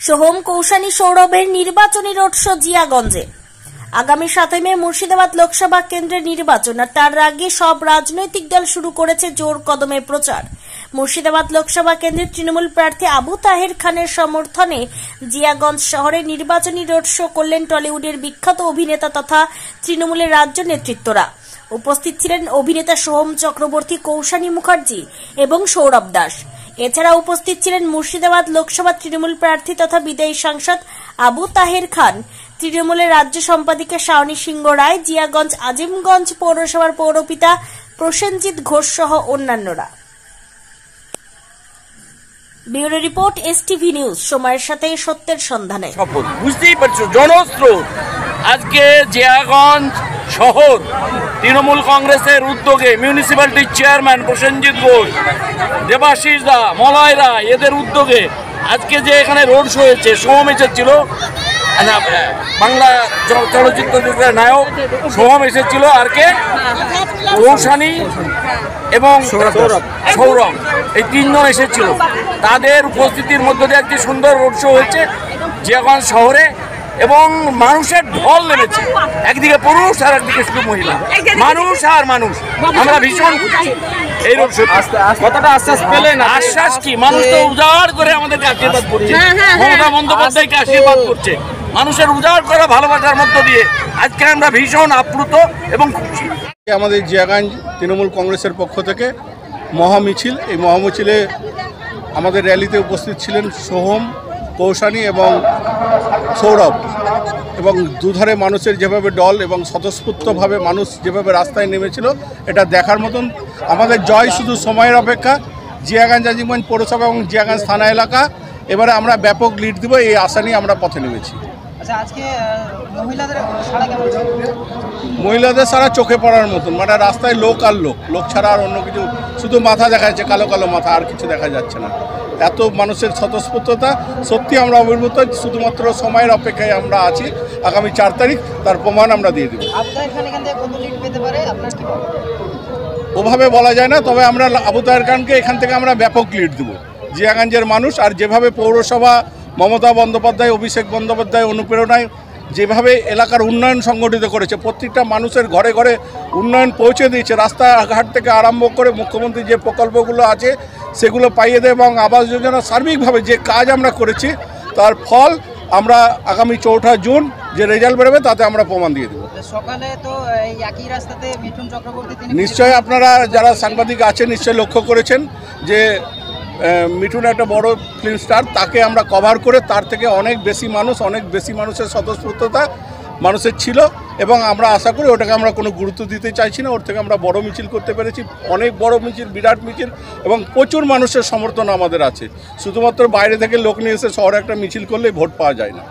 সোহম কৌশানী সৌরভের নির্বাচনী road show জিয়াগঞ্জে। আগামী 7 মে মুর্শিদাবাদ লোকসভা কেন্দ্রের নির্বাচন, আর তার আগে সব রাজনৈতিক দল শুরু করেছে জোর কদমে প্রচার। মুর্শিদাবাদ লোকসভা কেন্দ্রের তৃণমূল প্রার্থী আবু তাহের খানের সমর্থনে জিয়াগঞ্জ শহরে নির্বাচনী রোড শো করলেন টলিউডের বিখ্যাত অভিনেতা তথা তৃণমূলের রাজ্য নেতৃত্বরা। উপস্থিত ছিলেন অভিনেতা সোহম চক্রবর্তী, কৌশানী মুখার্জি এবং সৌরভ দাস। এছাড়া উপস্থিত ছিলেন মুর্শিদাবাদ লোকসভা তৃণমূল প্রার্থী তথা বিদায়ী সাংসদ আবু তাহের খান, তৃণমূলের রাজ্য সম্পাদিকা শাওনী সিংহ রায়, জিয়াগঞ্জ আজিমগঞ্জ পৌরসভার পৌরপিতা প্রসেনজিৎ ঘোষ সহ অন্যান্যরা। ব্যুরো রিপোর্ট, এসটিভি নিউজ, সময়ের সাথে সত্যের সন্ধানে। বুঝতেই পারছো জনস্রোত আজকে জিয়াগঞ্জ শহর তৃণমূল কংগ্রেসের উদ্যোগে মিউনিসিপ্যালিটির চেয়ারম্যান প্রসেনজিৎ ঘোষ, দেবাশিস দা, মলয় রায়, এদের উদ্যোগে আজকে যে এখানে রোড শো হয়েছে। সোহম এসেছিল, বাংলা চলচ্চিত্রের নায়ক সোহম এসেছিল, আর কে কৌশানী এবং সৌরভ, এই তিনজন এসেছিল। তাদের উপস্থিতির মধ্যে দিয়ে একটি সুন্দর রোড শো হয়েছে জিয়াগঞ্জ শহরে এবং মানুষের ঢল নেমেছে। একদিকে পুরুষ আর একদিকে শুধু মহিলা, মানুষ আর মানুষ। আমরা ভীষণ এই রোড শো কতটা আশ্বাস পেলেন? আশ্বাস কি, মানুষ তো উজাড় করে আমাদেরকে আশীর্বাদ করছে, মমতা বন্দ্যোপাধ্যায়কে আশীর্বাদ করছে। মানুষের উজাড় করা ভালোবাসার মধ্য দিয়ে আজকে আমরা ভীষণ আপ্লুত এবং খুশি। আমাদের জিয়াগঞ্জ তৃণমূল কংগ্রেসের পক্ষ থেকে মহামিছিল, এই মহামিছিলে আমাদের র্যালিতে উপস্থিত ছিলেন সোহম, কৌশানী এবং সৌরভ, এবং দুধারে মানুষের যেভাবে দল এবং স্বতঃস্ফূর্তভাবে মানুষ যেভাবে রাস্তায় নেমেছিল, এটা দেখার মতন। আমাদের জয় শুধু সময়ের অপেক্ষা। জিয়াগঞ্জ আজিমগঞ্জ পৌরসভা এবং জিয়াগঞ্জ থানা এলাকা এবারে আমরা ব্যাপক লিড দেব, এই আশা নিয়ে আমরা পথে নেমেছি। আচ্ছা, আজকে মহিলাদের সারা চোখে পড়ার মতন, মানে রাস্তায় লোক আর লোক ছাড়া আর অন্য কিছু, শুধু মাথা দেখা যাচ্ছে, কালো কালো মাথা, আর কিছু দেখা যাচ্ছে না। এত মানুষের স্বতঃস্ফূর্ততা, সত্যি আমরা অভিভূত। শুধুমাত্র সময়ের অপেক্ষায় আমরা আছি। আগামী 4 তারিখ তার প্রমাণ আমরা দিয়ে দেব। ওভাবে বলা যায় না, তবে আমরা আবু তাহের খানকে এখান থেকে আমরা ব্যাপক লিড দেবো। জিয়াগঞ্জের মানুষ আর যেভাবে পৌরসভা মমতা বন্দ্যোপাধ্যায়, অভিষেক বন্দ্যোপাধ্যায় অনুপ্রেরণায় যেভাবে এলাকার উন্নয়ন সংগঠিত করেছে, প্রত্যেকটা মানুষের ঘরে ঘরে উন্নয়ন পৌঁছে দিয়েছে, রাস্তাঘাট থেকে আরম্ভ করে মুখ্যমন্ত্রী যে প্রকল্পগুলো আছে সেগুলো পাইয়ে দেয়, এবং আবাস যোজনা সার্বিকভাবে যে কাজ আমরা করেছি তার ফল আমরা আগামী 4 জুন যে রেজাল্ট বেরোবে তাতে আমরা প্রমাণ দিয়ে দেবো। সকালে তো এই একই রাস্তাতে মিঠুন চক্রবর্তী, নিশ্চয়ই আপনারা যারা সাংবাদিক আছেন নিশ্চয়ই লক্ষ্য করেছেন যে মিঠুন একটা বড় ফিল্ম স্টার, তাকে আমরা কভার করে তার থেকে অনেক বেশি মানুষের স্বতঃস্ফূর্ততা মানুষের ছিল, এবং আমরা আশা করি ওটাকে আমরা কোনো গুরুত্ব দিতে চাইছি না। ওর থেকে আমরা বড় মিছিল করতে পেরেছি, অনেক বড় মিছিল, বিরাট মিছিল, এবং প্রচুর মানুষের সমর্থন আমাদের আছে। শুধুমাত্র বাইরে থেকে লোক নিয়ে এসে শহরে একটা মিছিল করলেই ভোট পাওয়া যায় না।